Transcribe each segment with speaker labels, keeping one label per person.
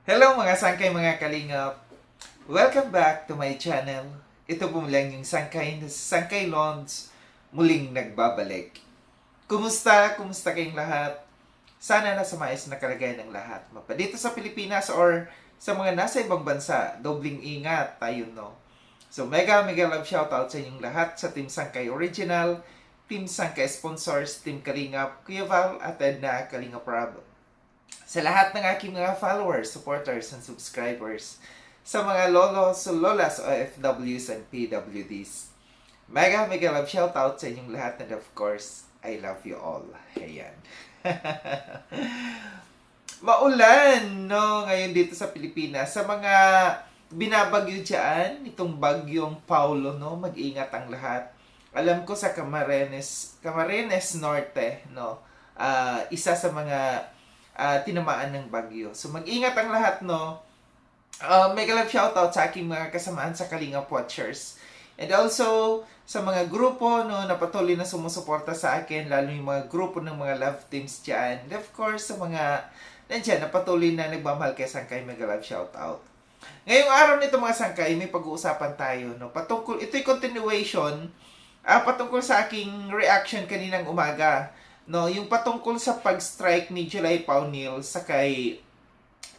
Speaker 1: Hello mga sangkay mga kalingap! Welcome back to my channel. Ito po lang yung Sangkay Lons muling nagbabalik. Kumusta? Kumusta kayong lahat? Sana nasa maayos na kalagayan ng lahat. Mapa dito sa Pilipinas or sa mga nasa ibang bansa, dobling ingat tayo, no? So mega love shoutout sa inyong lahat sa Team Sangkay Original, Team Sangkay Sponsors, Team Kalingap, Kuya Val at Edna Kalingap Rob. Sa lahat ng aking mga followers, supporters, and subscribers, sa mga lolos, lolas, OFWs, and PWDs. Mega love shoutout sa inyong lahat and of course, I love you all. Ayan. Maulan, no, ngayon dito sa Pilipinas. Sa mga binabagyo dyan, itong bagyong Paulo, no, mag-ingat ang lahat. Alam ko sa Camarines Norte, no, isa sa mga tinamaan ng bagyo. So mag-ingat ang lahat, no. Mega love shoutout sa aking mga kasamaan sa Kalingap Watchers. And also sa mga grupo, no, na patuloy na sumusuporta sa akin, lalo yung mga grupo ng mga love teams dyan. And of course, sa mga nandyan na patuloy na nagmamahal kay Sangkay, mega love shoutout. Ngayong araw nito mga Sangkay, may pag-uusapan tayo, no. Patungkol, ito'y continuation patungkol sa aking reaction kaninang umaga, no, yung patungkol sa pag-strike ni July Paunil sa kay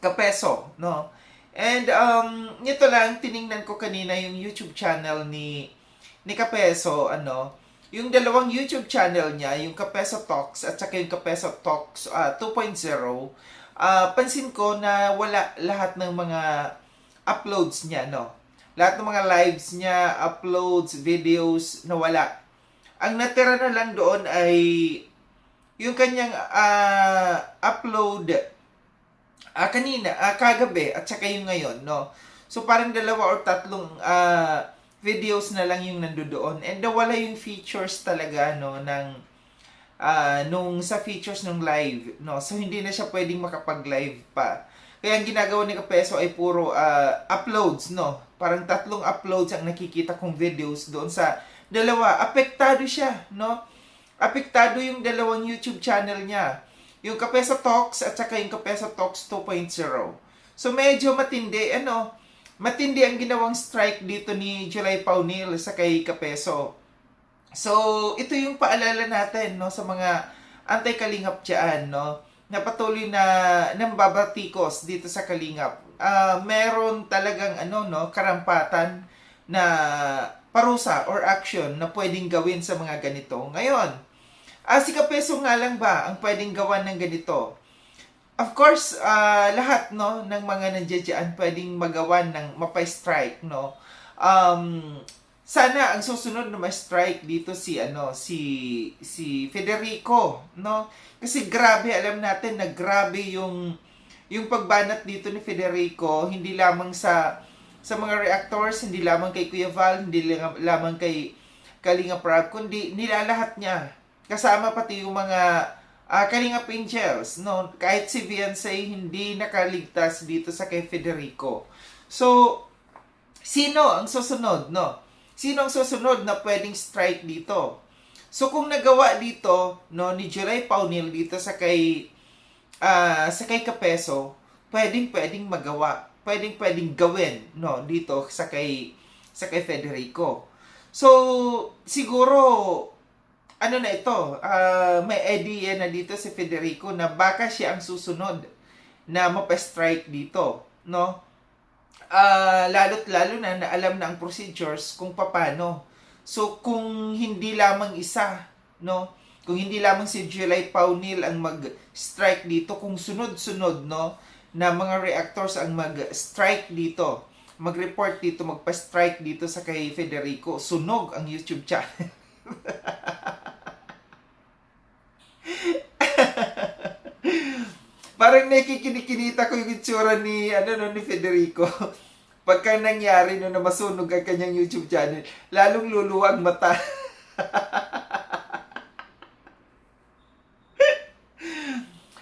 Speaker 1: Kapeso, no. And nito lang tiningnan ko kanina yung YouTube channel ni Kapeso, yung dalawang YouTube channel niya, yung Kapeso Talks at saka yung Kapeso Talks 2.0. Pansin ko na wala lahat ng mga uploads niya, no. Lahat ng mga lives niya, uploads, videos, nawala. Ang natira na lang doon ay yung kanyang upload kanina, kagabi, at saka yung ngayon, no? So, parang dalawa or tatlong videos na lang yung nandoon. And nawala yung features talaga, no, nung sa features ng live, no? So, hindi na siya pwedeng makapag-live pa. Kaya ang ginagawa ni Kapeso ay puro uploads, no? Parang tatlong uploads ang nakikita kong videos doon sa dalawa. Apektado siya, no? Apektado yung dalawang YouTube channel niya. Yung Kapeso Talks at saka yung Kapeso Talks 2.0. So medyo matindi, matindi ang ginawang strike dito ni July Paunil sa kay Kapeso. So ito yung paalala natin, no, sa mga anti-kalingap dyan, no, na patuloy na nambabatikos dito sa kalingap. Meron talagang karampatan na parusa or action na pwedeng gawin sa mga ganito. Ngayon, si Kapeso nga lang ba ang pwedeng gawan ng ganito? Of course, lahat, no, ng mga nandiyan pwedeng magawan ng mapa-strike, no. Sana ang susunod na ma-strike dito si Federico, no. Kasi grabe, alam natin na grabe yung pagbanat dito ni Federico, hindi lamang sa mga reactors, hindi lamang kay Kuya Val, hindi lamang kay Kalinga Prab, kundi nilalahat niya. Kasama pati yung mga Kalingap Angels, no? Kahit si Viansay hindi nakaligtas dito sa kay Federico. So, sino ang susunod, no? Sino ang susunod na pwedeng strike dito? So, kung nagawa dito, no, ni July Paunil dito sa kay Kapeso, pwedeng magawa. Pwedeng gawin, no, dito sa kay Federico. So, siguro na ito, may idea na dito si Federico na baka siya ang susunod na mapastrike dito, no? Lalo't lalo na alam na ang procedures kung paano. So, kung hindi lamang isa, no? Kung hindi lamang si July Paunil ang mag-strike dito, kung sunod-sunod, no, na mga reactors ang mag-strike dito, mag-report dito, magpa-strike dito sa kay Federico, sunog ang YouTube channel. Parang nakikinikinita ko yung itsura ni Federico. Pagka nangyari na masunog ang kanyang YouTube channel, lalong luluwag mata.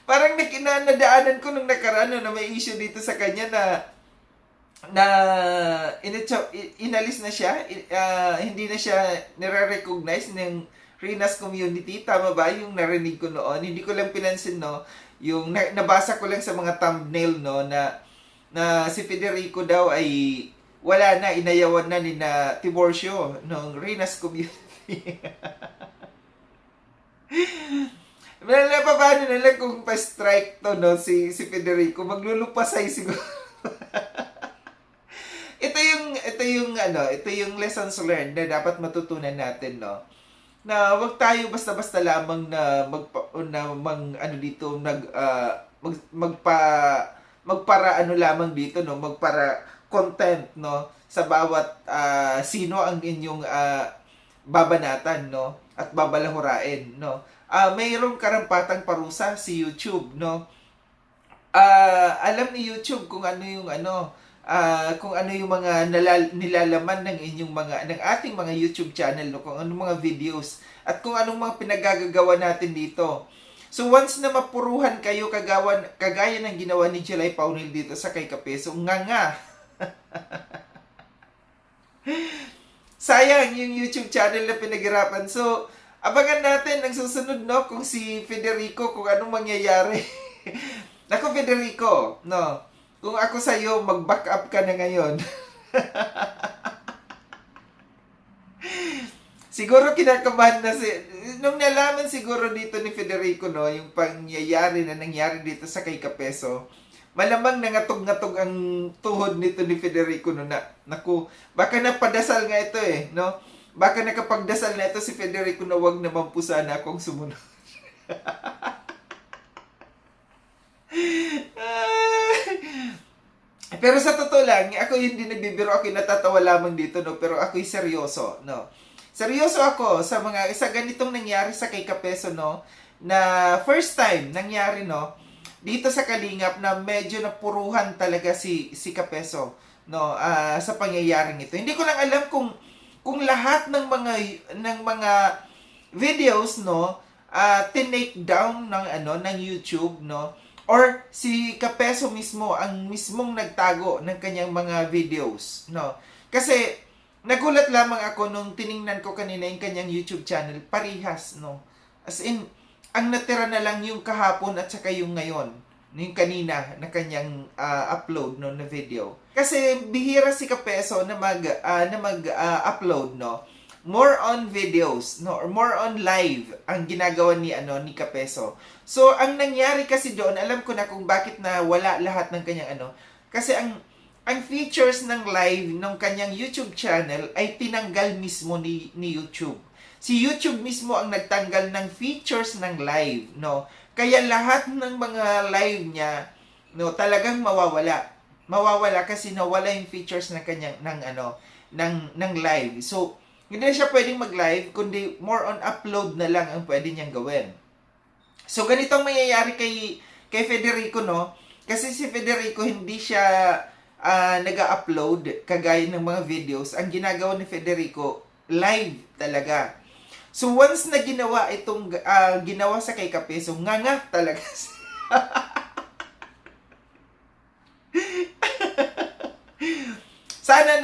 Speaker 1: Parang nadaanan ko nung nakaraan na may issue dito sa kanya na inalis na siya, hindi na siya nire-recognize ng Rinas community. Tama ba yung narinig ko noon? Hindi ko lang pinansin, no? Yung nabasa ko lang sa mga thumbnail, no, na na si Federico daw ay wala na, inayawan na ni na Tiborcio ng Reynas Community. Wala pa paano na lang kung pa-strike to, no, si Federico, maglulupasay siguro. ito yung lessons learned na dapat matutunan natin, no. Na wag tayo basta-basta lamang na magpara ano lamang dito, no, magpara content, no, sa bawat sino ang inyong babanatan, no, at babalahurain, no. Mayroong karampatang parusa si YouTube, no. Alam ni YouTube kung ano yung mga nilalaman ng ating mga YouTube channel, no, kung anong mga videos at kung anong mga pinagagagawa natin dito. So once na mapuruhan kayo kagaya ng ginawa ni Jelay Paunil dito sa kay Kapeso, nga. Sayang yung YouTube channel na pinaghirapan. So abangan natin ang susunod, no, kung si Federico, kung anong mangyayari. Naku, Federico, no, kung ako sa'yo, mag-back up ka na ngayon. Siguro kinakabahan na nung nalaman siguro dito ni Federico, no, yung pangyayari na nangyari dito sa kay Kapeso, malamang nangatog-ngatog ang tuhod nito ni Federico, no, naku, baka napadasal nga ito no. Baka nakapagdasal na ito si Federico na wag naman po sana akong sumunod. Pero sa totoo lang, ako hindi nagbibiro, ako natatawa lamang dito, no, pero ako'y seryoso, no. Seryoso ako sa ganitong nangyari sa kay Kapeso, no, na first time nangyari, no, dito sa Kalingap na medyo napuruhan talaga si Kapeso, no, sa pangyayaring ito. Hindi ko lang alam kung lahat ng mga videos, no, tinake down ng YouTube, no, or si Kapeso mismo ang mismong nagtago ng kanyang mga videos, no. Kasi nagulat lamang ako nung tiningnan ko kanina yung kanyang YouTube channel, parihas, no. As in, ang natira na lang yung kahapon at saka yung ngayon, yung kanina na kanyang upload, no, na video. Kasi bihira si Kapeso na mag-upload, no. More on videos, no, or more on live ang ginagawa ni Kapeso. So ang nangyari kasi doon, alam ko na kung bakit na wala lahat ng kanyang kasi ang features ng live ng kanyang YouTube channel ay tinanggal mismo ni YouTube. Si YouTube mismo ang nagtanggal ng features ng live, no. Kaya lahat ng mga live niya, no, talagang mawawala kasi nawala yung features ng kanyang ng live. So hindi na siya pwedeng mag-live, kundi more on upload na lang ang pwede niyang gawin. So ganito ang mangyayari kay Federico, no? Kasi si Federico hindi siya nag-upload kagaya ng mga videos. Ang ginagawa ni Federico, live talaga. So once na ginawa sa kay Kapeso, nga talaga. Sana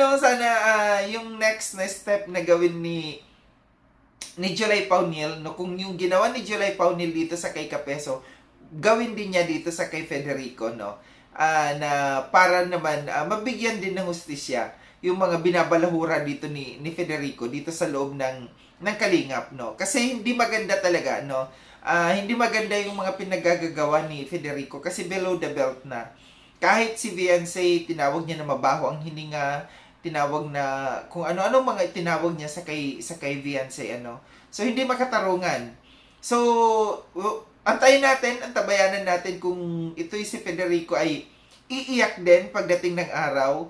Speaker 1: yung next na step na gawin ni Jelay Paunil, no, kung yung ginawa ni Jelay Paunil dito sa kay Kapeso, gawin din niya dito sa kay Federico, no, na para naman mabigyan din ng hustisya yung mga binabalahura dito ni Federico dito sa loob ng Kalingap, no, kasi hindi maganda talaga, no. Hindi maganda yung mga pinagagagawa ni Federico kasi below the belt na. Kahit si Viancy, tinawag niya na mabaho ang hininga, tinawag na kung ano-ano mga tinawag niya sa kay Viancy, So hindi makatarungan. So antabayanan natin kung ito'y si Federico ay iiyak din pagdating ng araw,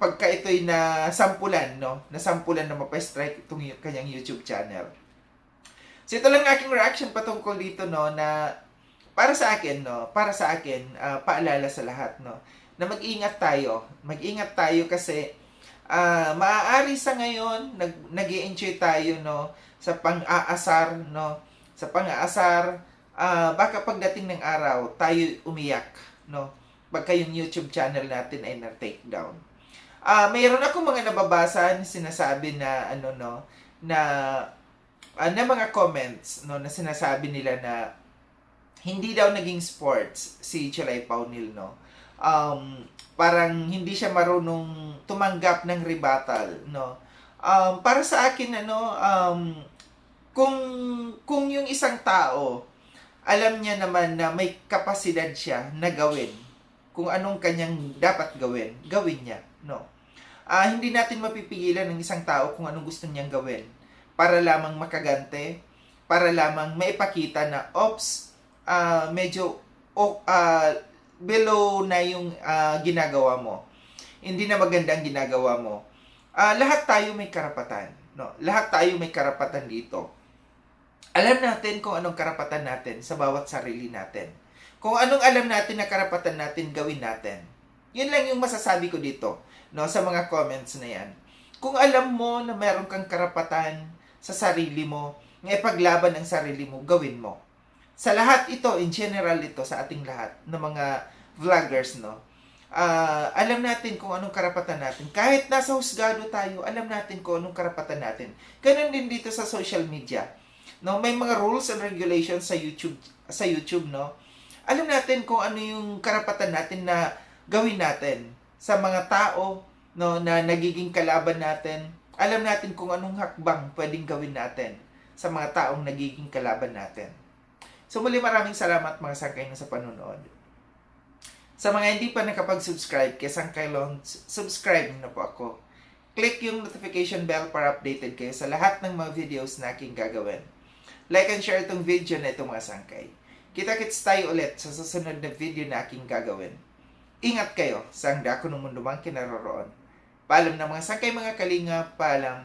Speaker 1: pagka ito'y nasampulan, no? Nasampulan na mapa-strike itong kanyang YouTube channel. So ito lang aking reaction patungkol dito, no, na para sa akin, paalala sa lahat, no, na mag-ingat tayo kasi maaari sa ngayon nag-i-enjoy tayo, no, sa pang-aasar, no, baka pagdating ng araw tayo umiyak, no, pagka yung YouTube channel natin ay na-take down. Mayroon ako mga nababasa na sinasabi na na mga comments, no, na sinasabi nila na hindi daw naging sports si Jelay Paunil, no. parang hindi siya marunong tumanggap ng rebuttal, no? Para sa akin, kung yung isang tao, alam niya naman na may kapasidad siya na gawin kung anong kanyang dapat gawin, gawin niya, no? Hindi natin mapipigilan ng isang tao kung anong gusto niyang gawin para lamang makagante, para lamang maipakita na, medyo below na yung ginagawa mo. Hindi na maganda ang ginagawa mo. Lahat tayo may karapatan, no? Lahat tayo may karapatan dito. Alam natin kung anong karapatan natin sa bawat sarili natin. Kung anong alam natin na karapatan natin, gawin natin. Yun lang yung masasabi ko dito, no, sa mga comments na yan. Kung alam mo na meron kang karapatan sa sarili mo, na ipaglaban ang sarili mo, gawin mo. Sa lahat ito, in general ito, sa ating lahat, ng mga vloggers, no, alam natin kung anong karapatan natin. Kahit nasa husgado tayo, alam natin kung anong karapatan natin. Ganun din dito sa social media. No, may mga rules and regulations sa YouTube, no. Alam natin kung ano yung karapatan natin na gawin natin sa mga tao, no, na nagiging kalaban natin. Alam natin kung anong hakbang pwedeng gawin natin sa mga taong nagiging kalaban natin. So muli, maraming salamat mga sangkay sa panonood. Sa mga hindi pa nakapag-subscribe kay Sangkay Long, subscribe na po ako. Click yung notification bell para updated kayo sa lahat ng mga videos na aking gagawin. Like and share itong video na ito mga sangkay. Kita-kits tayo ulit sa susunod na video na aking gagawin. Ingat kayo sa ang dako ng mundo mang kinaroroon. Paalam na mga sangkay, mga kalinga, paalam.